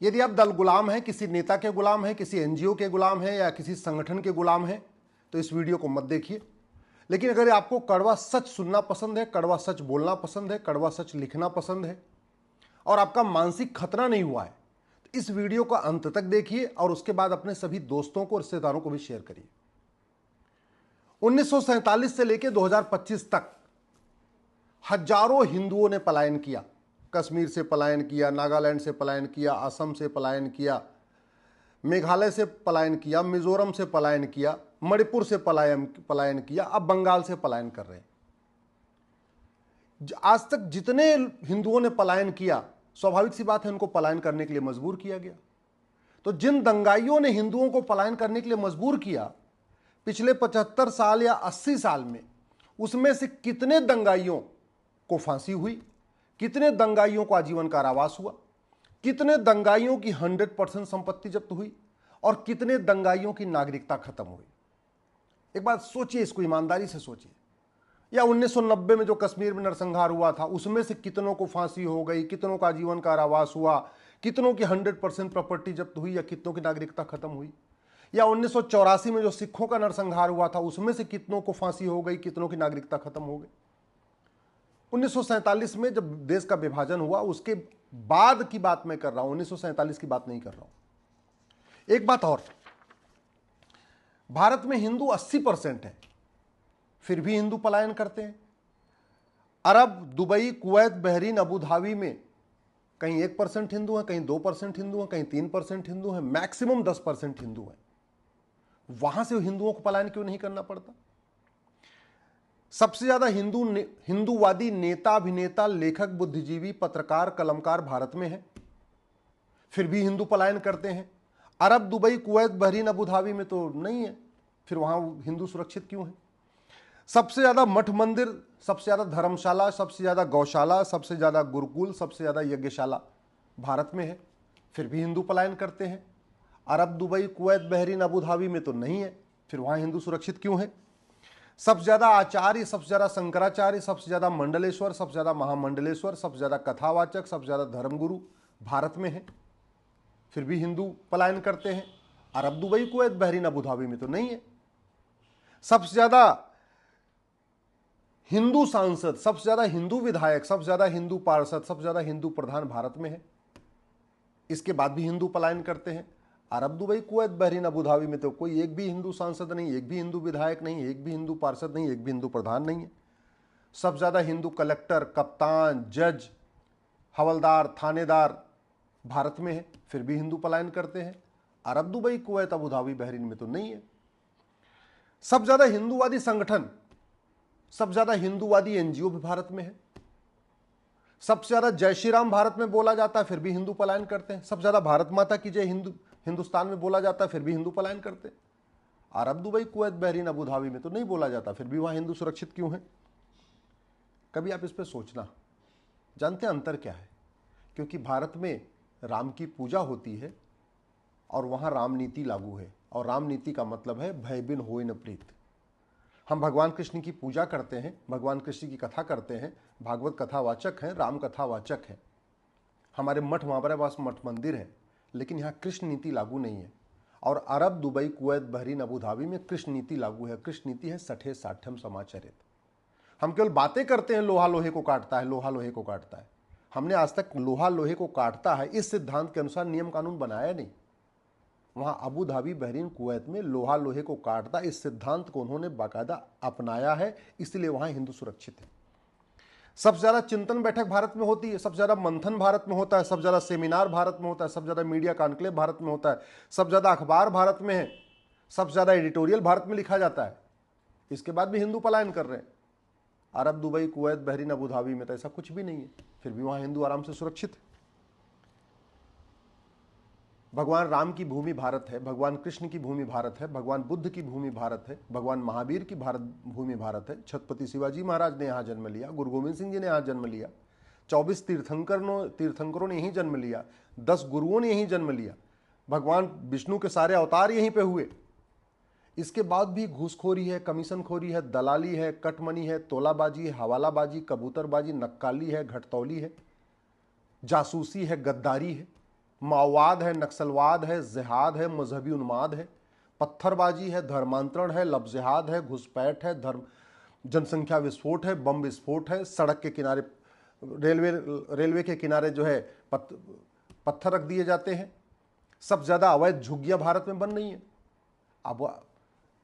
यदि आप दल गुलाम हैं, किसी नेता के गुलाम हैं, किसी एनजीओ के गुलाम हैं या किसी संगठन के गुलाम हैं, तो इस वीडियो को मत देखिए। लेकिन अगर आपको कड़वा सच सुनना पसंद है, कड़वा सच बोलना पसंद है, कड़वा सच लिखना पसंद है और आपका मानसिक खतरा नहीं हुआ है, तो इस वीडियो का अंत तक देखिए और उसके बाद अपने सभी दोस्तों को, रिश्तेदारों को भी शेयर करिए। 1947 से लेकर 2025 तक हजारों हिंदुओं ने पलायन किया। कश्मीर से पलायन किया, नागालैंड से पलायन किया, असम से पलायन किया, मेघालय से पलायन किया, मिजोरम से पलायन किया, मणिपुर से पलायन किया, अब बंगाल से पलायन कर रहे हैं। आज तक जितने हिंदुओं ने पलायन किया, स्वाभाविक सी बात है उनको पलायन करने के लिए मजबूर किया गया। तो जिन दंगाइयों ने हिंदुओं को पलायन करने के लिए मजबूर किया पिछले 75 साल या 80 साल में, उसमें से कितने दंगाइयों को फांसी हुई, कितने दंगाइयों को आजीवन कारावास हुआ, कितने दंगाइयों की 100% संपत्ति जब्त हुई और कितने दंगाइयों की नागरिकता खत्म हुई। एक बात सोचिए, इसको ईमानदारी से सोचिए। या 1990 में जो कश्मीर में नरसंहार हुआ था, उसमें से कितनों को फांसी हो गई, कितनों का आजीवन कारावास हुआ, कितनों की 100% प्रॉपर्टी जब्त हुई या कितनों की नागरिकता खत्म हुई। या 1984 में जो सिखों का नरसंहार हुआ था, उसमें से कितनों को फांसी हो गई, कितनों की नागरिकता खत्म हो गई। 1947 में जब देश का विभाजन हुआ, उसके बाद की बात मैं कर रहा हूं, 1947 की बात नहीं कर रहा हूं। एक बात और, भारत में हिंदू 80% है, फिर भी हिंदू पलायन करते हैं। Arab, Dubai, Kuwait, Bahrain, Abu Dhabi में कहीं 1% हिंदू हैं, कहीं 2% हिंदू हैं, कहीं 3% हिंदू हैं, मैक्सिमम 10% हिंदू हैं। वहां से हिंदुओं को पलायन क्यों नहीं करना पड़ता? सबसे ज्यादा हिंदूवादी नेता, अभिनेता, लेखक, बुद्धिजीवी, पत्रकार, कलमकार भारत में है, फिर भी हिंदू पलायन करते हैं। Arab, Dubai, Kuwait, Bahrain, Abu Dhabi में तो नहीं है, फिर वहां हिंदू सुरक्षित क्यों है? सबसे ज्यादा मठ मंदिर, सबसे ज्यादा धर्मशाला, सबसे ज्यादा गौशाला, सबसे ज्यादा गुरुकुल, सबसे ज्यादा यज्ञशाला भारत में है, फिर भी हिंदू पलायन करते हैं। Arab, Dubai, Kuwait, Bahrain, Abu Dhabi में तो नहीं है, फिर वहां हिंदू सुरक्षित क्यों है? सबसे ज्यादा आचार्य, सबसे ज्यादा शंकराचार्य, सबसे ज्यादा मंडलेश्वर, सबसे ज्यादा महामंडलेश्वर, सबसे ज्यादा कथावाचक, सबसे ज्यादा धर्मगुरु भारत में है, फिर भी हिंदू पलायन करते हैं। Arab, Dubai, Kuwait, Bahrain, Abu Dhabi में तो नहीं है। सबसे ज्यादा हिंदू सांसद, सबसे ज्यादा हिंदू विधायक, सबसे ज्यादा हिंदू पार्षद, सबसे ज्यादा हिंदू प्रधान भारत में है, इसके बाद भी हिंदू पलायन करते हैं। Arab, Dubai, Kuwait, Bahrain, Abu Dhabi में तो कोई एक भी हिंदू सांसद नहीं, एक भी हिंदू विधायक नहीं, एक भी हिंदू पार्षद नहीं, एक भी हिंदू प्रधान नहीं है। सबसे ज्यादा हिंदू कलेक्टर, कप्तान, जज, हवलदार, थानेदार भारत में है, फिर भी हिंदू पलायन करते हैं। Arab, Dubai, Kuwait, Abu Dhabi, Bahrain में तो नहीं है। सबसे ज्यादा हिंदूवादी संगठन, सबसे ज्यादा हिंदूवादी एनजीओ भी भारत में है। सबसे ज्यादा जय श्री राम भारत में बोला जाता है, फिर भी हिंदू पलायन करते हैं। सबसे ज्यादा भारत माता की जय हिंदुस्तान में बोला जाता है, फिर भी हिंदू पलायन करते हैं। Arab, Dubai, Kuwait, Bahrain, Abu Dhabi में तो नहीं बोला जाता, फिर भी वहां हिंदू सुरक्षित क्यों है? कभी आप इस पर सोचना। जानते हैं अंतर क्या है? क्योंकि भारत में राम की पूजा होती है और वहां राम नीति लागू है, और राम नीति का मतलब है भय बिन होय न प्रीत। हम भगवान कृष्ण की पूजा करते हैं, भगवान कृष्ण की कथा करते हैं, भागवत कथावाचक हैं, राम कथावाचक हैं, हमारे मठ हमारे पास मठ मंदिर है, लेकिन यहाँ कृष्ण नीति लागू नहीं है। और Arab, Dubai, Kuwait, Bahrain, Abu Dhabi में कृष्ण नीति लागू है। कृष्ण नीति है सठे साठ्यम समाचरित। हम केवल बातें करते हैं, लोहा लोहे को काटता है, लोहा लोहे को काटता है। हमने आज तक लोहा लोहे को काटता है इस सिद्धांत के अनुसार नियम कानून बनाया नहीं। वहां अबू धाबी, बहरीन, कुवैत में लोहा लोहे को काटता, इस सिद्धांत को उन्होंने बाकायदा अपनाया है, इसलिए वहां हिंदू सुरक्षित है। सबसे ज्यादा चिंतन बैठक भारत में होती है, सबसे ज्यादा मंथन भारत में होता है, सबसे ज्यादा सेमिनार भारत में होता है, सबसे ज्यादा मीडिया कॉन्क्लेव भारत में होता है, सबसे ज्यादा अखबार भारत में है, सबसे ज्यादा एडिटोरियल भारत में लिखा जाता है। इसके बाद भी हिंदू पलायन कर रहे हैं। Arab, Dubai, Kuwait, Bahrain, Abu Dhabi में तो ऐसा कुछ भी नहीं है, फिर भी वहां हिंदू आराम से सुरक्षित है। भगवान राम की भूमि भारत है, भगवान कृष्ण की भूमि भारत है, भगवान बुद्ध की भूमि भारत है, भगवान महावीर की भूमि भारत है, छत्रपति शिवाजी महाराज ने यहाँ जन्म लिया, गुरु गोविंद सिंह जी ने यहाँ जन्म लिया, 24 तीर्थंकरों ने यहीं जन्म लिया, 10 गुरुओं ने यहीं जन्म लिया, भगवान विष्णु के सारे अवतार यहीं पे हुए। इसके बाद भी घूसखोरी है, कमीशनखोरी है, दलाली है, कटमनी है, तोलाबाजी है, हवालाबाजी, कबूतरबाजी, नक्काली है, घटतौली है, जासूसी है, गद्दारी है। माओवाद है, नक्सलवाद है, जिहाद है, मजहबी उन्माद है, पत्थरबाजी है, धर्मांतरण है, लफ्जिहाद है, घुसपैठ है, जनसंख्या विस्फोट है, बम विस्फोट है, सड़क के किनारे रेलवे के किनारे जो है पत्थर रख दिए जाते हैं। सबसे ज़्यादा अवैध झुग्गियाँ भारत में बन रही हैं। अब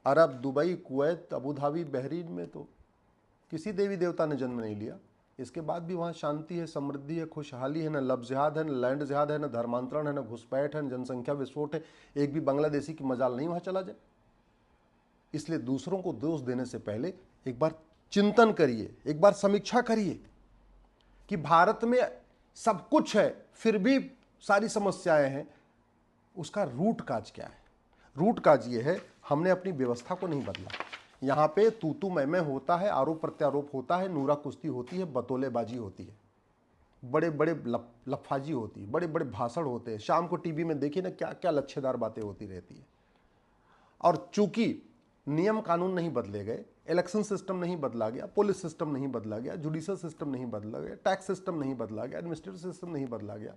Arab, Dubai, Kuwait, Abu Dhabi, Bahrain में तो किसी देवी देवता ने जन्म नहीं लिया, इसके बाद भी वहाँ शांति है, समृद्धि है, खुशहाली है, न लव जिहाद है, न लैंड जिहाद है, न धर्मांतरण है, न घुसपैठ है, न जनसंख्या विस्फोट है। एक भी बांग्लादेशी की मजाल नहीं वहाँ चला जाए। इसलिए दूसरों को दोष देने से पहले एक बार चिंतन करिए, एक बार समीक्षा करिए कि भारत में सब कुछ है फिर भी सारी समस्याएं हैं। उसका रूट काज क्या है? रूट काज ये है, हमने अपनी व्यवस्था को नहीं बदला। यहाँ पे तू मैं होता है, आरोप प्रत्यारोप होता है, नूरा कुश्ती होती है, बतौलेबाजी होती है, बड़े बड़े लफाजी होती है, बड़े बड़े भाषण होते हैं। शाम को टीवी में देखिए ना, क्या क्या लच्छेदार बातें होती रहती है। और चूंकि नियम कानून नहीं बदले गए, इलेक्शन सिस्टम नहीं बदला गया, पुलिस सिस्टम नहीं बदला गया, जुडिशल सिस्टम नहीं बदला गया, टैक्स सिस्टम नहीं बदला गया, एडमिनिस्ट्रेटिव सिस्टम नहीं बदला गया,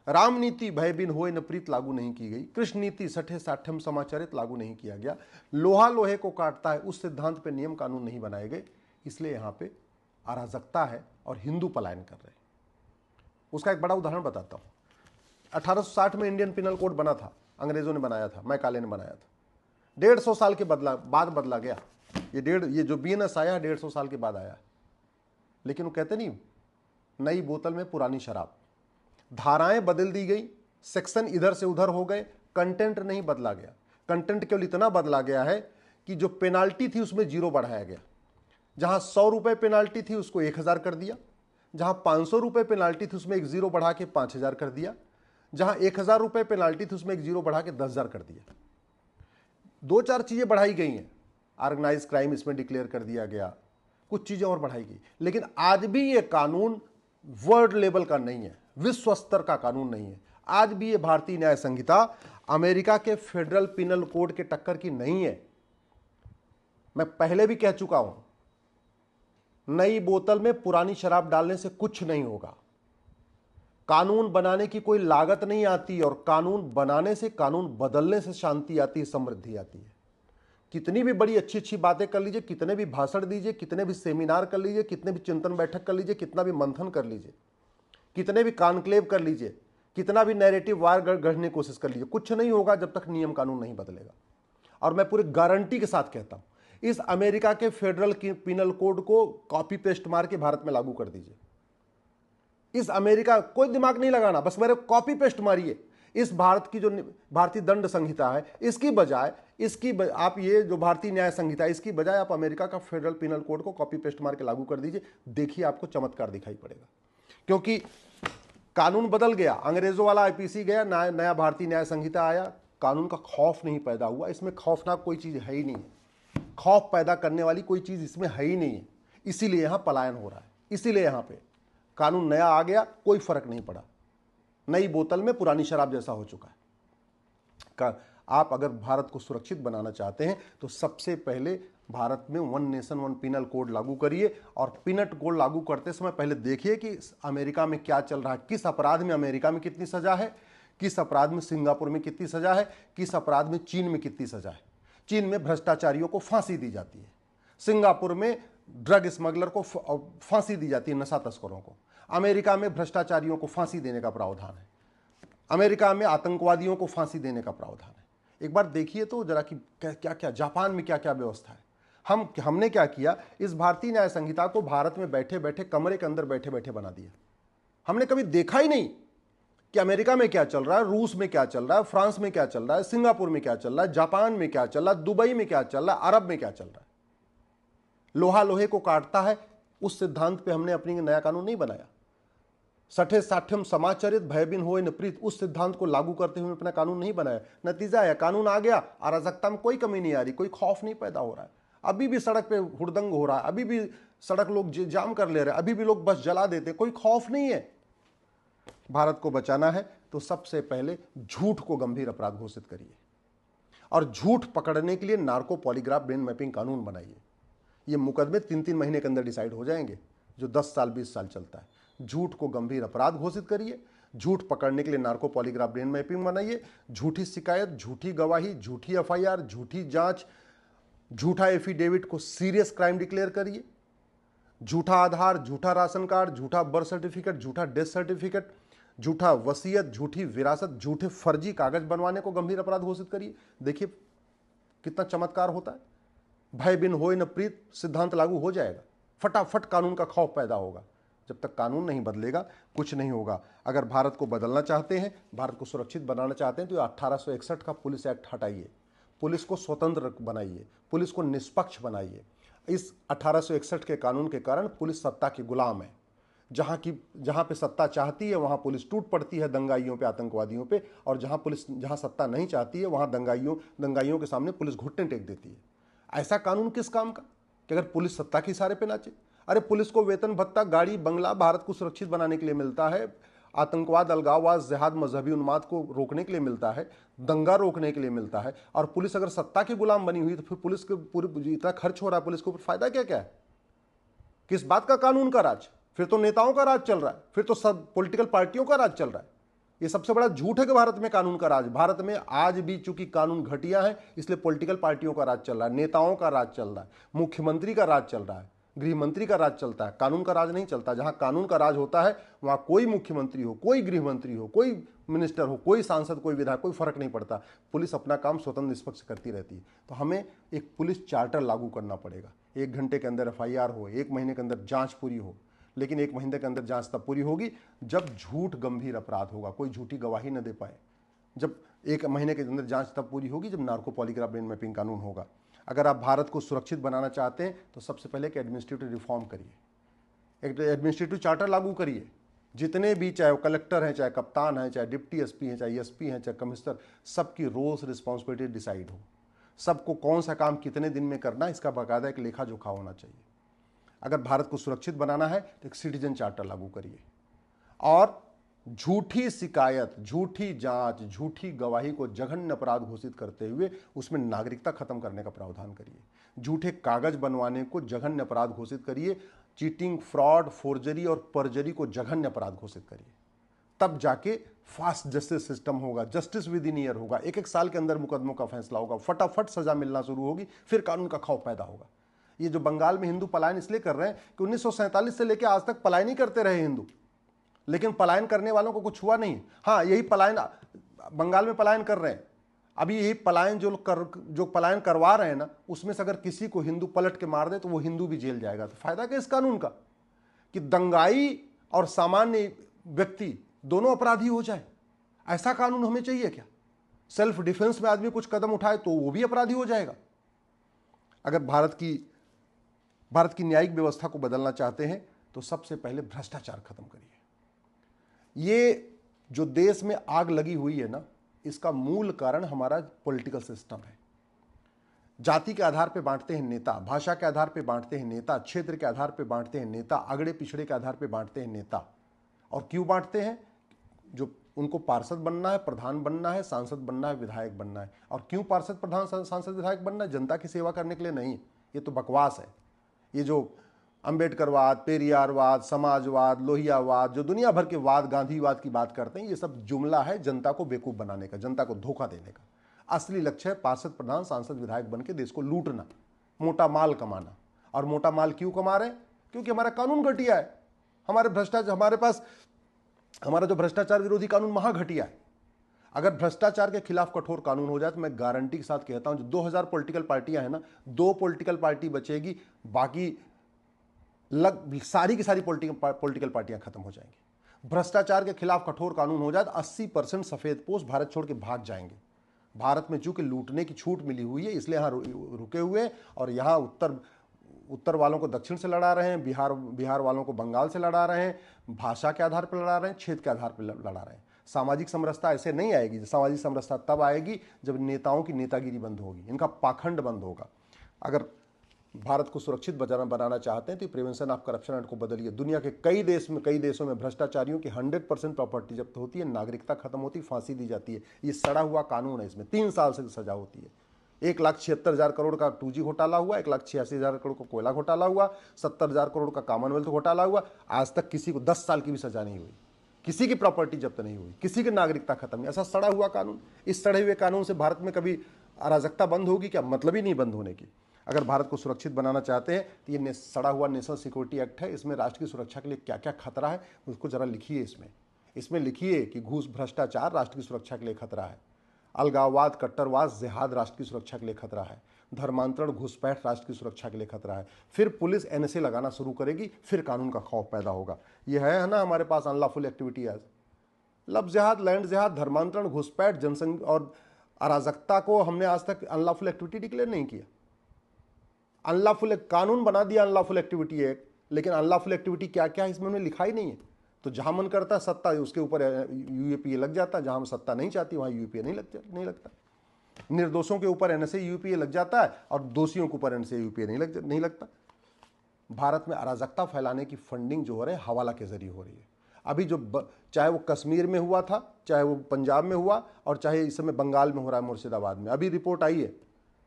राम नीति भय बिन होए न प्रीत लागू नहीं की गई, कृष्ण नीति सठे साठ्यम समाचरित लागू नहीं किया गया, लोहा लोहे को काटता है उस सिद्धांत पे नियम कानून नहीं बनाए गए, इसलिए यहाँ पे अराजकता है और हिंदू पलायन कर रहे हैं। उसका एक बड़ा उदाहरण बताता हूँ। 1860 में इंडियन पिनल कोड बना था, अंग्रेजों ने बनाया था, मैकाले ने बनाया था। 150 साल के बाद बदला गया। ये जो BNS आया 150 साल के बाद आया। लेकिन वो कहते नहीं, नई बोतल में पुरानी शराब। धाराएं बदल दी गई, सेक्शन इधर से उधर हो गए, कंटेंट नहीं बदला गया। कंटेंट केवल इतना बदला गया है कि जो पेनाल्टी थी उसमें 0 बढ़ाया गया। जहां 100 रुपए पेनाल्टी थी उसको 1000 कर दिया, जहां 500 रुपए पेनाल्टी थी उसमें एक 0 बढ़ा के 5000 कर दिया, जहां 1000 रुपए पेनाल्टी थी उसमें एक 0 बढ़ा के 10,000 कर दिया। 2-4 चीजें बढ़ाई गई हैं। ऑर्गेनाइज क्राइम इसमें डिक्लेयर कर दिया गया, कुछ चीजें और बढ़ाई गई। लेकिन आज भी ये कानून वर्ल्ड लेवल का नहीं है, विश्व स्तर का कानून नहीं है। आज भी ये भारतीय न्याय संहिता अमेरिका के फेडरल पिनल कोड के टक्कर की नहीं है। मैं पहले भी कह चुका हूं, नई बोतल में पुरानी शराब डालने से कुछ नहीं होगा। कानून बनाने की कोई लागत नहीं आती, और कानून बनाने से, कानून बदलने से शांति आती है, समृद्धि आती है। कितनी भी बड़ी अच्छी अच्छी बातें कर लीजिए, कितने भी भाषण दीजिए, कितने भी सेमिनार कर लीजिए, कितने भी चिंतन बैठक कर लीजिए, कितना भी मंथन कर लीजिए, कितने भी कॉन्क्लेव कर लीजिए, कितना भी नैरेटिव वार गढ़ने की कोशिश कर लीजिए, कुछ नहीं होगा जब तक नियम कानून नहीं बदलेगा। और मैं पूरी गारंटी के साथ कहता हूं, इस अमेरिका के फेडरल पिनल कोड को कॉपी पेस्ट मार के भारत में लागू कर दीजिए। इस अमेरिका, कोई दिमाग नहीं लगाना, बस मेरे कॉपी पेस्ट मारिए। इस भारत की जो भारतीय दंड संहिता है, इसकी बजाय आप ये जो भारतीय न्याय संहिता है, इसकी बजाय आप अमेरिका का फेडरल पिनल कोड को कॉपी पेस्ट मार के लागू कर दीजिए। देखिए आपको चमत्कार दिखाई पड़ेगा, क्योंकि कानून बदल गया। अंग्रेजों वाला IPC गया, नया भारतीय न्याय संहिता आया, कानून का खौफ नहीं पैदा हुआ। इसमें खौफनाक कोई चीज है ही नहीं है, खौफ पैदा करने वाली कोई चीज इसमें है ही नहीं है। इसीलिए यहां पलायन हो रहा है, इसीलिए यहां पे कानून नया आ गया, कोई फर्क नहीं पड़ा, नई बोतल में पुरानी शराब जैसा हो चुका है। आप अगर भारत को सुरक्षित बनाना चाहते हैं तो सबसे पहले भारत में 1 नेशन 1 पिनल कोड लागू करिए। और पिनल कोड लागू करते समय पहले देखिए कि अमेरिका में क्या चल रहा है, किस अपराध में अमेरिका में कितनी सजा है, किस अपराध में सिंगापुर में कितनी सजा है, किस अपराध में चीन में कितनी सजा है। चीन में भ्रष्टाचारियों को फांसी दी जाती है, सिंगापुर में ड्रग स्मगलर को फांसी दी जाती है, नशा तस्करों को। अमेरिका में भ्रष्टाचारियों को फांसी देने का प्रावधान है, अमेरिका में आतंकवादियों को फांसी देने का प्रावधान है। एक बार देखिए तो जरा कि क्या क्या जापान में क्या क्या व्यवस्था है। हमने क्या किया, इस भारतीय न्याय संहिता को भारत में बैठे बैठे, कमरे के अंदर बैठे बैठे बना दिया। हमने कभी देखा ही नहीं कि अमेरिका में क्या चल रहा है, रूस में क्या चल रहा है, फ्रांस में क्या चल रहा है, सिंगापुर में क्या चल रहा है, जापान में क्या चल रहा है, दुबई में क्या चल रहा है, अरब में क्या चल रहा है। लोहा लोहे को काटता है, उस सिद्धांत पे हमने अपनी नया कानून नहीं बनाया। सठे साठ्यम समाचरित भयबिन होए न प्रीत, उस सिद्धांत को लागू करते हुए अपना कानून नहीं बनाया। नतीजा है कानून आ गया, अराजकता में कोई कमी नहीं आ रही, कोई खौफ नहीं पैदा हो रहा है। अभी भी सड़क पे हुड़दंग हो रहा है, अभी भी सड़क लोग जाम कर ले रहे हैं, अभी भी लोग बस जला देते, कोई खौफ नहीं है। भारत को बचाना है तो सबसे पहले झूठ को गंभीर अपराध घोषित करिए, और झूठ पकड़ने के लिए नार्को पॉलीग्राफ ब्रेन मैपिंग कानून बनाइए। ये मुकदमे 3-3 महीने के अंदर डिसाइड हो जाएंगे, जो 10 साल 20 साल चलता है। झूठ को गंभीर अपराध घोषित करिए, झूठ पकड़ने के लिए नार्को पॉलीग्राफ ब्रेन मैपिंग बनाइए, झूठी शिकायत, झूठी गवाही, झूठी एफआईआर, झूठी जांच, झूठा एफिडेविट को सीरियस क्राइम डिक्लेयर करिए, झूठा आधार, झूठा राशन कार्ड, झूठा बर्थ सर्टिफिकेट, झूठा डेथ सर्टिफिकेट, झूठा वसीयत, झूठी विरासत, झूठे फर्जी कागज बनवाने को गंभीर अपराध घोषित करिए। देखिए कितना चमत्कार होता है। भय बिन होए न प्रीत सिद्धांत लागू हो जाएगा, फटाफट कानून का खौफ पैदा होगा। जब तक कानून नहीं बदलेगा कुछ नहीं होगा। अगर भारत को बदलना चाहते हैं, भारत को सुरक्षित बनाना चाहते हैं, तो 1861 का पुलिस एक्ट हटाइए, पुलिस को स्वतंत्र बनाइए, पुलिस को निष्पक्ष बनाइए। इस 1861 के कानून के कारण पुलिस सत्ता की गुलाम है। जहां पे सत्ता चाहती है वहां पुलिस टूट पड़ती है दंगाइयों पे, आतंकवादियों पे, और जहां सत्ता नहीं चाहती है वहां दंगाइयों के सामने पुलिस घुटने टेक देती है। ऐसा कानून किस काम का कि अगर पुलिस सत्ता के इशारे पे नाचे? अरे पुलिस को वेतन भत्ता, गाड़ी बंगला भारत को सुरक्षित बनाने के लिए मिलता है, आतंकवाद, अलगाववाद, जिहाद, मजहबी उन्माद को रोकने के लिए मिलता है, दंगा रोकने के लिए मिलता है। और पुलिस अगर सत्ता की गुलाम बनी हुई तो फिर पुलिस के पूरे इतना खर्च हो रहा है, पुलिस के ऊपर फायदा क्या क्या है? किस बात का कानून का राज? फिर तो नेताओं का राज चल रहा है, फिर तो सब पॉलिटिकल पार्टियों का राज चल रहा है। ये सबसे बड़ा झूठ है कि भारत में कानून का राज। भारत में आज भी चूंकि कानून घटिया है इसलिए पॉलिटिकल पार्टियों का राज चल रहा है, नेताओं का राज चल रहा है, मुख्यमंत्री का राज चल रहा है, गृह मंत्री का राज चलता है, कानून का राज नहीं चलता। जहां कानून का राज होता है वहां कोई मुख्यमंत्री हो, कोई गृह मंत्री हो, कोई मिनिस्टर हो, कोई सांसद, कोई विधायक, कोई फर्क नहीं पड़ता। पुलिस अपना काम स्वतंत्र निष्पक्ष करती रहती है। तो हमें एक पुलिस चार्टर लागू करना पड़ेगा। 1 घंटे के अंदर एफआईआर हो, 1 महीने के अंदर जांच पूरी हो। लेकिन 1 महीने के अंदर जांच तब पूरी होगी जब झूठ गंभीर अपराध होगा, कोई झूठी गवाही न दे पाए। जब 1 महीने के अंदर जांच तब पूरी होगी जब नार्को पॉलीग्राफ ब्रेन मैपिंग कानून होगा। अगर आप भारत को सुरक्षित बनाना चाहते हैं तो सबसे पहले एक एडमिनिस्ट्रेटिव रिफॉर्म करिए, एक एडमिनिस्ट्रेटिव चार्टर लागू करिए। जितने भी, चाहे वो कलेक्टर हैं, चाहे कप्तान हैं, चाहे डिप्टी एसपी हैं, चाहे एसपी हैं, चाहे कमिश्नर, सबकी रोल्स रिस्पॉन्सिबिलिटी डिसाइड हो। सबको कौन सा काम कितने दिन में करना है इसका बाकायदा एक लेखा जोखा होना चाहिए। अगर भारत को सुरक्षित बनाना है तो एक सिटीजन चार्टर लागू करिए और झूठी शिकायत, झूठी जांच, झूठी गवाही को जघन्य अपराध घोषित करते हुए उसमें नागरिकता खत्म करने का प्रावधान करिए। झूठे कागज बनवाने को जघन्य अपराध घोषित करिए। चीटिंग, फ्रॉड, फोर्जरी और परजरी को जघन्य अपराध घोषित करिए। तब जाके फास्ट जस्टिस सिस्टम होगा, जस्टिस विद इन ईयर होगा, 1-1 साल के अंदर मुकदमों का फैसला होगा, फटाफट सजा मिलना शुरू होगी, फिर कानून का खौफ पैदा होगा। ये जो बंगाल में हिंदू पलायन इसलिए कर रहे हैं कि 1947 से लेकर आज तक पलायन ही करते रहे हिंदू, लेकिन पलायन करने वालों को कुछ हुआ नहीं। हाँ, यही पलायन बंगाल में पलायन कर रहे हैं। अभी यही पलायन जो पलायन करवा रहे हैं ना, उसमें से अगर किसी को हिंदू पलट के मार दे तो वो हिंदू भी जेल जाएगा। तो फायदा क्या इस कानून का कि दंगाई और सामान्य व्यक्ति दोनों अपराधी हो जाए? ऐसा कानून हमें चाहिए क्या? सेल्फ डिफेंस में आदमी कुछ कदम उठाए तो वो भी अपराधी हो जाएगा। अगर भारत की न्यायिक व्यवस्था को बदलना चाहते हैं तो सबसे पहले भ्रष्टाचार खत्म करिए। ये जो देश में आग लगी हुई है ना, इसका मूल कारण हमारा पॉलिटिकल सिस्टम है। जाति के आधार पे बांटते हैं नेता, भाषा के आधार पे बांटते हैं नेता, क्षेत्र के आधार पे बांटते हैं नेता, अगड़े पिछड़े के आधार पे बांटते हैं नेता। और क्यों बांटते हैं? जो उनको पार्षद बनना है, प्रधान बनना है, सांसद बनना है, विधायक बनना है। और क्यों पार्षद, प्रधान, सांसद, विधायक बनना है? जनता की सेवा करने के लिए नहीं। ये तो बकवास है। ये जो अंबेडकरवाद, पेरियारवाद, समाजवाद, लोहियावाद, जो दुनिया भर के वाद, गांधीवाद की बात करते हैं, ये सब जुमला है जनता को बेवकूफ़ बनाने का, जनता को धोखा देने का। असली लक्ष्य है पार्षद, प्रधान, सांसद, विधायक बन के देश को लूटना, मोटा माल कमाना। और मोटा माल क्यों कमा रहे हैं? क्योंकि हमारा कानून घटिया है। हमारा जो भ्रष्टाचार विरोधी कानून महा घटिया है। अगर भ्रष्टाचार के खिलाफ कठोर कानून हो जाए तो मैं गारंटी के साथ कहता हूं, जो 2000 पॉलिटिकल पार्टियां हैं ना, 2 पॉलिटिकल पार्टी बचेगी, बाकी सारी की सारी पॉलिटिकल पार्टियां खत्म हो जाएंगी। भ्रष्टाचार के खिलाफ कठोर कानून हो जाए तो 80% सफेद पोष भारत छोड़ के भाग जाएंगे। भारत में चूंकि लूटने की छूट मिली हुई है इसलिए यहाँ रुके हुए हैं, और यहाँ उत्तर वालों को दक्षिण से लड़ा रहे हैं, बिहार वालों को बंगाल से लड़ा रहे हैं, भाषा के आधार पर लड़ा रहे हैं, क्षेत्र के आधार पर लड़ा रहे हैं। सामाजिक समरसता ऐसे नहीं आएगी। सामाजिक समरसता तब आएगी जब नेताओं की नेतागिरी बंद होगी, इनका पाखंड बंद होगा। अगर भारत को सुरक्षित बनाना चाहते हैं तो प्रिवेंशन ऑफ करप्शन एक्ट को बदलिए। दुनिया के कई देशों में भ्रष्टाचारियों की 100% प्रॉपर्टी जब्त होती है, नागरिकता खत्म होती है, फांसी दी जाती है। ये सड़ा हुआ कानून है, इसमें 3 साल से सजा होती है। 1,76,000 करोड़ का 2G घोटाला हुआ, 1,86,000 करोड़ का कोयला घोटाला हुआ, 70,000 करोड़ का कॉमनवेल्थ घोटाला हुआ। आज तक किसी को 10 साल की भी सजा नहीं हुई। किसी की प्रॉपर्टी जब्त नहीं हुई, किसी की नागरिकता खत्म नहीं। ऐसा सड़ा हुआ कानून, इस सड़े हुए कानून से भारत में कभी अराजकता बंद होगी क्या? मतलब ही नहीं बंद होने की। अगर भारत को सुरक्षित बनाना चाहते हैं तो ये सड़ा हुआ नेशनल सिक्योरिटी एक्ट है, इसमें राष्ट्र की सुरक्षा के लिए क्या क्या खतरा है उसको जरा लिखिए। इसमें लिखिए कि घूस भ्रष्टाचार राष्ट्र की सुरक्षा के लिए खतरा है, अलगाववाद कट्टरवाद जिहाद राष्ट्र की सुरक्षा के लिए खतरा है, धर्मांतरण घुसपैठ राष्ट्र की सुरक्षा के लिए खतरा है। फिर पुलिस एनएसए लगाना शुरू करेगी, फिर कानून का खौफ पैदा होगा। ये है ना हमारे पास अनलॉफुल एक्टिविटी एज लब जिहाद, लैंड जिहाद, धर्मांतरण घुसपैठ जनसंघ और अराजकता को हमने आज तक अनलॉफुल एक्टिविटी डिक्लेयर नहीं किया। अनलॉफुल कानून बना दिया अनलॉफुल एक्टिविटी एक्ट, लेकिन अनलॉफुल एक्टिविटी क्या क्या है इसमें उन्होंने लिखा ही नहीं है। तो जहां मन करता है सत्ता उसके ऊपर यूएपीए लग जाता है, जहां हम सत्ता नहीं चाहती वहां यूएपीए नहीं लगता। निर्दोषों के ऊपर एनएसए यूपीए लग जाता है और दोषियों के ऊपर एनएसए यूपीए नहीं लगता। भारत में अराजकता फैलाने की फंडिंग जो हो रही है हवाला के जरिए हो रही है। अभी जो चाहे वो कश्मीर में हुआ था, चाहे वो पंजाब में हुआ, और चाहे इस समय बंगाल में हो रहा है मुर्शिदाबाद में, अभी रिपोर्ट आई है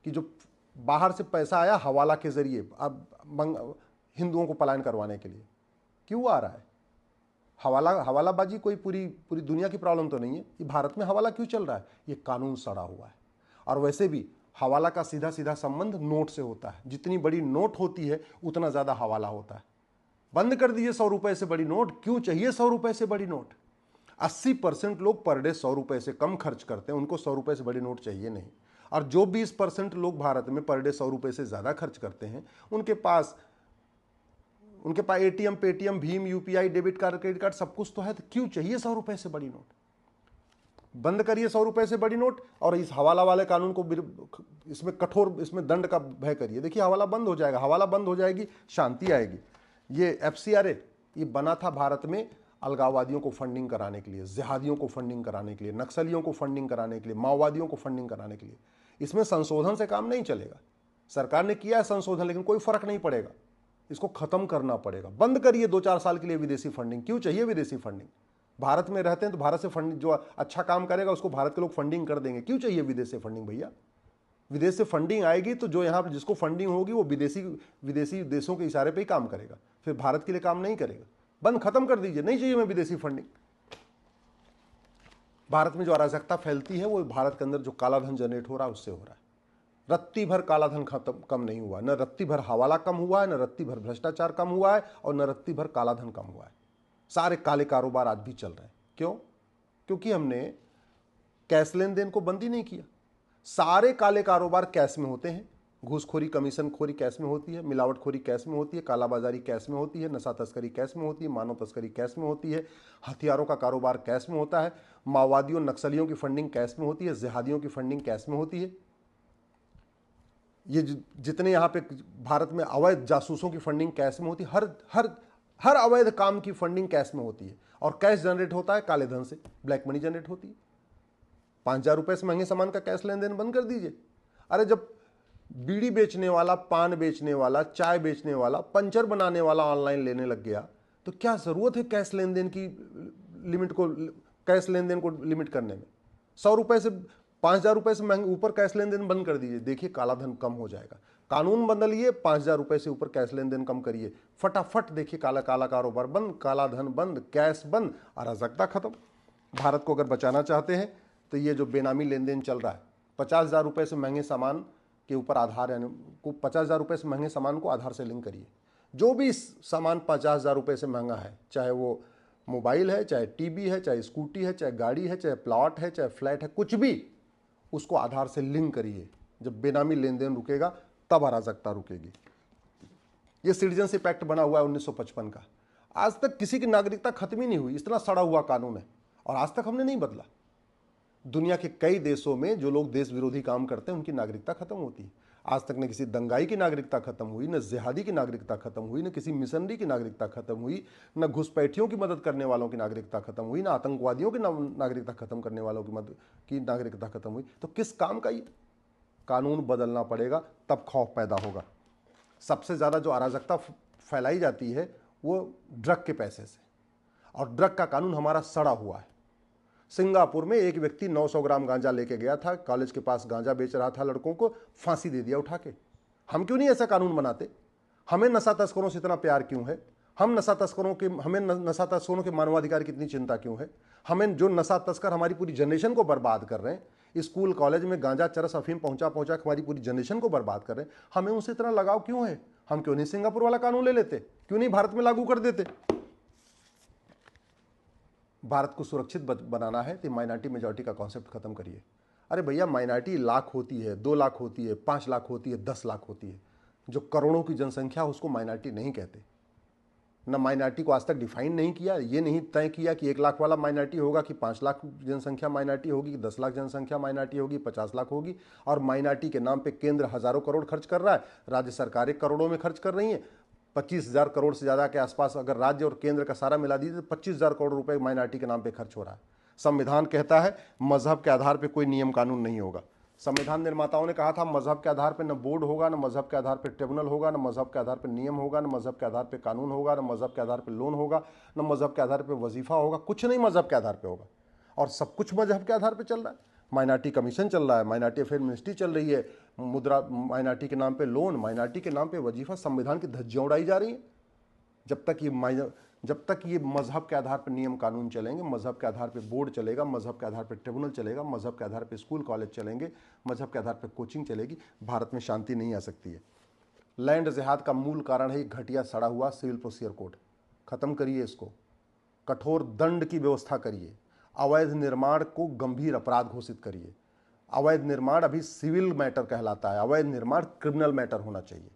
कि जो बाहर से पैसा आया हवाला के जरिए अब हिंदुओं को पलायन करवाने के लिए। क्यों आ रहा है हवालाबाजी? कोई पूरी दुनिया की प्रॉब्लम तो नहीं है, ये भारत में हवाला क्यों चल रहा है? ये कानून सड़ा हुआ है। और वैसे भी हवाला का सीधा सीधा संबंध नोट से होता है। जितनी बड़ी नोट होती है उतना ज़्यादा हवाला होता है। बंद कर दीजिए 100 रुपए से बड़ी नोट। क्यों चाहिए 100 रुपए से बड़ी नोट? 80% लोग पर डे 100 रुपए से कम खर्च करते हैं, उनको 100 रुपए से बड़ी नोट चाहिए नहीं। और जो 20% लोग भारत में पर डे 100 रुपए से ज़्यादा खर्च करते हैं उनके पास एटीएम, पेटीएम, भीम, UPI, debit card, credit card सब कुछ तो है, तो क्यों चाहिए 100 रुपए से बड़ी नोट? बंद करिए 100 रुपए से बड़ी नोट और इस हवाला वाले कानून को इसमें कठोर, इसमें दंड का भय करिए। देखिए हवाला बंद हो जाएगा, हवाला बंद हो जाएगी, शांति आएगी। ये एफसीआरए ये बना था भारत में अलगाववादियों को फंडिंग कराने के लिए, जिहादियों को फंडिंग कराने के लिए, नक्सलियों को फंडिंग कराने के लिए, माओवादियों को फंडिंग कराने के लिए। इसमें संशोधन से काम नहीं चलेगा। सरकार ने किया है संशोधन, लेकिन कोई फर्क नहीं पड़ेगा। इसको खत्म करना पड़ेगा। बंद करिए 2-4 साल के लिए विदेशी फंडिंग। क्यों चाहिए विदेशी फंडिंग? भारत में रहते हैं तो भारत से फंडिंग, जो अच्छा काम करेगा उसको भारत के लोग फंडिंग कर देंगे। क्यों चाहिए विदेश से फंडिंग भैया? विदेश से फंडिंग आएगी तो जो यहाँ पर जिसको फंडिंग होगी वो विदेशी देशों के इशारे पे ही काम करेगा, फिर भारत के लिए काम नहीं करेगा। बंद, खत्म कर दीजिए, नहीं चाहिए हमें विदेशी फंडिंग। भारत में जो अराजकता फैलती है वो भारत के अंदर जो काला धन जनरेट हो रहा है उससे हो रहा है। रत्ती भर काला धन कम नहीं हुआ, न रत्ती भर हवाला कम हुआ है, न रत्ती भर भ्रष्टाचार कम हुआ है, और न रत्ती भर काला धन कम हुआ है। सारे काले कारोबार आज भी चल रहे हैं। क्यों? क्योंकि हमने कैश लेन देन को बंद ही नहीं किया। सारे काले कारोबार कैश में होते हैं। घूसखोरी, कमीशन खोरी कैश में होती है, मिलावटखोरी कैश में होती है, कालाबाजारी कैश में होती है, नशा तस्करी कैश में होती है, मानव तस्करी कैश में होती है, हथियारों का कारोबार कैश में होता है, माओवादियों नक्सलियों की फंडिंग कैश में होती है, जिहादियों की फंडिंग कैश में होती है। ये जितने यहाँ पे भारत में अवैध जासूसों की फंडिंग कैश में होती है। हर अवैध काम की फंडिंग कैश में होती है। और कैश जनरेट होता है काले धन से, ब्लैक मनी जनरेट होती है। 5,000 रुपए से महंगे सामान का कैश लेन देन बंद कर दीजिए। अरे जब बीड़ी बेचने वाला, पान बेचने वाला, चाय बेचने वाला, पंचर बनाने वाला ऑनलाइन लेने लग गया तो क्या जरूरत है कैश लेन देन की लिमिट को, कैश लेन देन को लिमिट करने में? 100 रुपए से 5,000 रुपए से महंगे ऊपर कैश लेन देन बंद कर दीजिए। देखिए काला धन कम हो जाएगा। कानून बदलिए, 5,000 रुपए से ऊपर कैश लेन देन कम करिए, फटाफट देखिए काला कारोबार बंद, काला धन बंद, कैश बंद, अराजकता खत्म। भारत को अगर बचाना चाहते हैं तो ये जो बेनामी लेन देन चल रहा है, 50,000 रुपए से महंगे सामान के ऊपर आधार, यानी 50,000 रुपए से महंगे सामान को आधार से लिंक करिए। जो भी सामान 50,000 रुपए से महंगा है, चाहे वो मोबाइल है, चाहे टीवी है, चाहे स्कूटी है, चाहे गाड़ी है, चाहे प्लॉट है, चाहे फ्लैट है, कुछ भी, उसको आधार से लिंक करिए। जब बेनामी लेन देन रुकेगा तब अराजकता रुकेगी। ये सिटीजनशिप एक्ट बना हुआ है 1955 का। आज तक किसी की नागरिकता खत्म ही नहीं हुई। इतना सड़ा हुआ कानून है और आज तक हमने नहीं बदला। दुनिया के कई देशों में जो लोग देश विरोधी काम करते हैं उनकी नागरिकता खत्म होती है। आज तक न किसी दंगाई की नागरिकता खत्म हुई, न जिहादी की नागरिकता खत्म हुई, न किसी मिशनरी की नागरिकता खत्म हुई, न घुसपैठियों की मदद करने वालों की नागरिकता खत्म हुई, न आतंकवादियों की नागरिकता खत्म करने वालों की नागरिकता खत्म हुई। तो किस काम का ये? कानून बदलना पड़ेगा, तब खौफ पैदा होगा। सबसे ज़्यादा जो अराजकता फैलाई जाती है वो ड्रग के पैसे से, और ड्रग का कानून हमारा सड़ा हुआ है। सिंगापुर में एक व्यक्ति 900 ग्राम गांजा लेके गया था, कॉलेज के पास गांजा बेच रहा था लड़कों को, फांसी दे दिया उठा के। हम क्यों नहीं ऐसा कानून बनाते? हमें नशा तस्करों से इतना प्यार क्यों है? हमें नशा तस्करों के मानवाधिकार की इतनी चिंता क्यों है? हमें जो नशा तस्कर हमारी पूरी जनरेशन को बर्बाद कर रहे हैं, स्कूल कॉलेज में गांजा चरस अफीम पहुंचा पहुंचा के हमारी पूरी जनरेशन को बर्बाद कर रहे हैं, हमें उनसे इतना लगाव क्यों है? हम क्यों नहीं सिंगापुर वाला कानून ले लेते? क्यों नहीं भारत में लागू कर देते? भारत को सुरक्षित बनाना है तो माइनॉरिटी मेजॉरिटी का कॉन्सेप्ट खत्म करिए। अरे भैया, माइनॉरिटी लाख होती है, 2 लाख होती है, 5 लाख होती है, 10 लाख होती है। जो करोड़ों की जनसंख्या उसको माइनॉरिटी नहीं कहते। न माइनॉरिटी को आज तक डिफाइन नहीं किया, ये नहीं तय किया कि 1 लाख वाला माइनॉरिटी होगा कि 5 लाख जनसंख्या माइनॉरिटी होगी कि 10 लाख जनसंख्या माइनॉरिटी होगी, 50 लाख होगी। और माइनॉरिटी के नाम पे केंद्र हजारों करोड़ खर्च कर रहा है, राज्य सरकारें करोड़ों में खर्च कर रही हैं। 25,000 करोड़ से ज़्यादा के आसपास अगर राज्य और केंद्र का सारा मिला दीजिए तो 25,000 करोड़ रुपए माइनॉरिटी के नाम पे खर्च हो रहा है। संविधान कहता है मजहब के आधार पर कोई नियम कानून नहीं होगा। संविधान निर्माताओं ने कहा था मजहब के आधार पर न बोर्ड होगा, न मजहब के आधार पर ट्रिब्यूनल होगा, न मजहब के आधार पर नियम होगा, न मजहब के आधार पर कानून होगा, न मजहब के आधार पर लोन होगा, न मजहब के आधार पर वजीफा होगा। कुछ नहीं मजहब के आधार पर होगा, और सब कुछ मजहब के आधार पर चल रहा है। माइनॉरिटी कमीशन चल रहा है, माइनॉरिटी अफेयर मिनिस्ट्री चल रही है, मुद्रा माइनॉरिटी के नाम पे लोन, माइनॉरिटी के नाम पे वजीफा, संविधान की धज्जियां उड़ाई जा रही है। जब तक ये मजहब के आधार पर नियम कानून चलेंगे, मजहब के आधार पर बोर्ड चलेगा, मजहब के आधार पर ट्रिब्यूनल चलेगा, मजहब के आधार पर स्कूल कॉलेज चलेंगे, मजहब के आधार पर कोचिंग चलेगी, भारत में शांति नहीं आ सकती है। लैंड जिहाद का मूल कारण है घटिया सड़ा हुआ सिविल प्रोसीजर कोड। खत्म करिए इसको, कठोर दंड की व्यवस्था करिए, अवैध निर्माण को गंभीर अपराध घोषित करिए। अवैध निर्माण अभी सिविल मैटर कहलाता है, अवैध निर्माण क्रिमिनल मैटर होना चाहिए।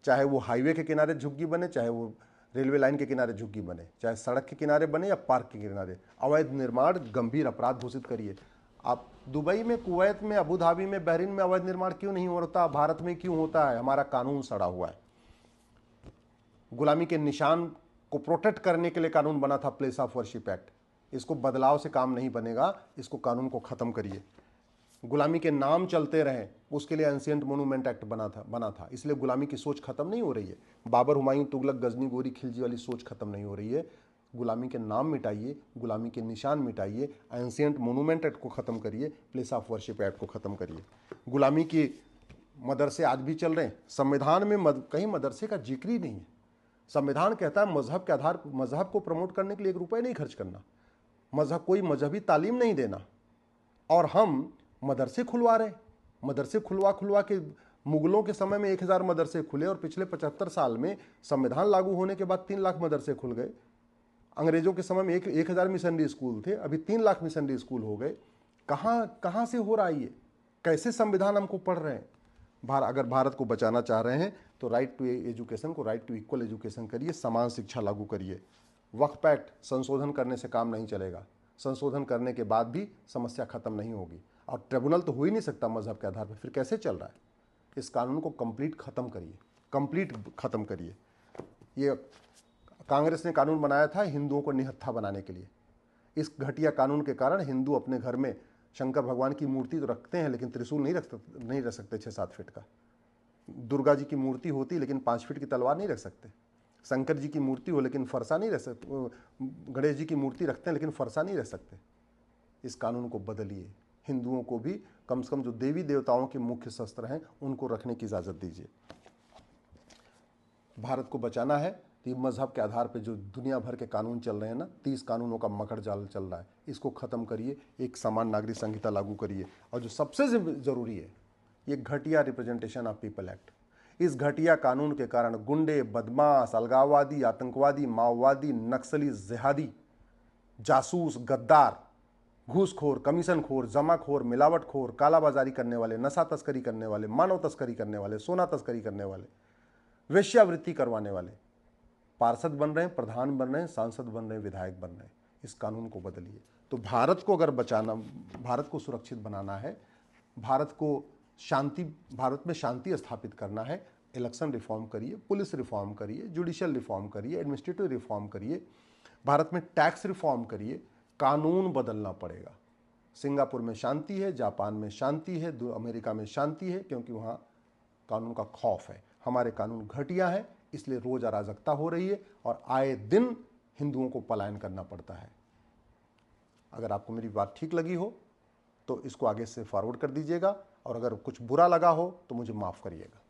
चाहे वो हाईवे के किनारे झुग्गी बने, चाहे वो रेलवे लाइन के किनारे झुग्गी बने, चाहे सड़क के किनारे बने या पार्क के किनारे, अवैध निर्माण गंभीर अपराध घोषित करिए। आप दुबई में, कुवैत में, अबू धाबी में, बहरीन में अवैध निर्माण क्यों नहीं होता? भारत में क्यों होता है? हमारा कानून सड़ा हुआ है। गुलामी के निशान को प्रोटेक्ट करने के लिए कानून बना था प्लेस ऑफ वर्शिप एक्ट। इसको बदलाव से काम नहीं बनेगा, इसको कानून को खत्म करिए। गुलामी के नाम चलते रहें, उसके लिए एंशिएंट मोनूमेंट एक्ट बना था, इसलिए गुलामी की सोच खत्म नहीं हो रही है। बाबर, हुमायूं, तुगलक, गजनी, गोरी, खिलजी वाली सोच खत्म नहीं हो रही है। गुलामी के नाम मिटाइए, गुलामी के निशान मिटाइए, एंशिएंट मोनूमेंट एक्ट को खत्म करिए, प्लेस ऑफ वर्शिप एक्ट को खत्म करिए। गुलामी की मदरसे आज भी चल रहे हैं, संविधान में कहीं मदरसे का जिक्र ही नहीं है। संविधान कहता है मजहब के आधार, मजहब को प्रमोट करने के लिए 1 रुपये नहीं खर्च करना, कोई मजहबी तालीम नहीं देना, और हम मदरसे खुलवा रहे। मदरसे खुलवा के मुगलों के समय में 1000 मदरसे खुले, और पिछले 75 साल में संविधान लागू होने के बाद 3 लाख मदरसे खुल गए। अंग्रेजों के समय में 1000 मिशनरी स्कूल थे, अभी 3 लाख मिशनरी स्कूल हो गए। कहाँ से हो रहा है ये? कैसे संविधान हमको पढ़ रहे हैं? अगर भारत को बचाना चाह रहे हैं तो राइट टू एजुकेशन को राइट टू इक्वल एजुकेशन करिए, समान शिक्षा लागू करिए। वक्फ एक्ट संशोधन करने से काम नहीं चलेगा, संशोधन करने के बाद भी समस्या खत्म नहीं होगी। और ट्रिब्यूनल तो हो ही नहीं सकता मजहब के आधार पर, फिर कैसे चल रहा है? इस कानून को कंप्लीट खत्म करिए। ये कांग्रेस ने कानून बनाया था हिंदुओं को निहत्था बनाने के लिए। इस घटिया कानून के कारण हिंदू अपने घर में शंकर भगवान की मूर्ति तो रखते हैं, लेकिन त्रिशूल नहीं रख सकते 6-7 फीट का। दुर्गा जी की मूर्ति होती लेकिन 5 फीट की तलवार नहीं रख सकते। शंकर जी की मूर्ति हो लेकिन फरसा नहीं रख सकते। गणेश जी की मूर्ति रखते हैं लेकिन फरसा नहीं रख सकते। इस कानून को बदलिए, हिंदुओं को भी कम से कम जो देवी देवताओं के मुख्य शस्त्र हैं उनको रखने की इजाज़त दीजिए। भारत को बचाना है तो मजहब के आधार पर जो दुनिया भर के कानून चल रहे हैं ना, 30 कानूनों का मकड़ जाल चल रहा है, इसको ख़त्म करिए, एक समान नागरिक संहिता लागू करिए। और जो सबसे ज़रूरी है, ये घटिया रिप्रेजेंटेशन ऑफ पीपल एक्ट। इस घटिया कानून के कारण गुंडे, बदमाश, अलगाववादी, आतंकवादी, माओवादी, नक्सली, जिहादी, जासूस, गद्दार, घूसखोर, कमीशनखोर, जमाखोर, मिलावटखोर, कालाबाजारी करने वाले, नशा तस्करी करने वाले, मानव तस्करी करने वाले, सोना तस्करी करने वाले, वेश्यावृत्ति करवाने वाले पार्षद बन रहे हैं, प्रधान बन रहे हैं, सांसद बन रहे हैं, विधायक बन रहे हैं। इस कानून को बदलिए। तो भारत को अगर बचाना, भारत को सुरक्षित बनाना है, भारत में शांति स्थापित करना है, इलेक्शन रिफॉर्म करिए, पुलिस रिफॉर्म करिए, जुडिशियल रिफॉर्म करिए, एडमिनिस्ट्रेटिव रिफॉर्म करिए, भारत में टैक्स रिफॉर्म करिए, कानून बदलना पड़ेगा। सिंगापुर में शांति है, जापान में शांति है, अमेरिका में शांति है, क्योंकि वहाँ कानून का खौफ है। हमारे कानून घटिया है, इसलिए रोज अराजकता हो रही है और आए दिन हिंदुओं को पलायन करना पड़ता है। अगर आपको मेरी बात ठीक लगी हो तो इसको आगे से फॉरवर्ड कर दीजिएगा, और अगर कुछ बुरा लगा हो तो मुझे माफ़ करिएगा।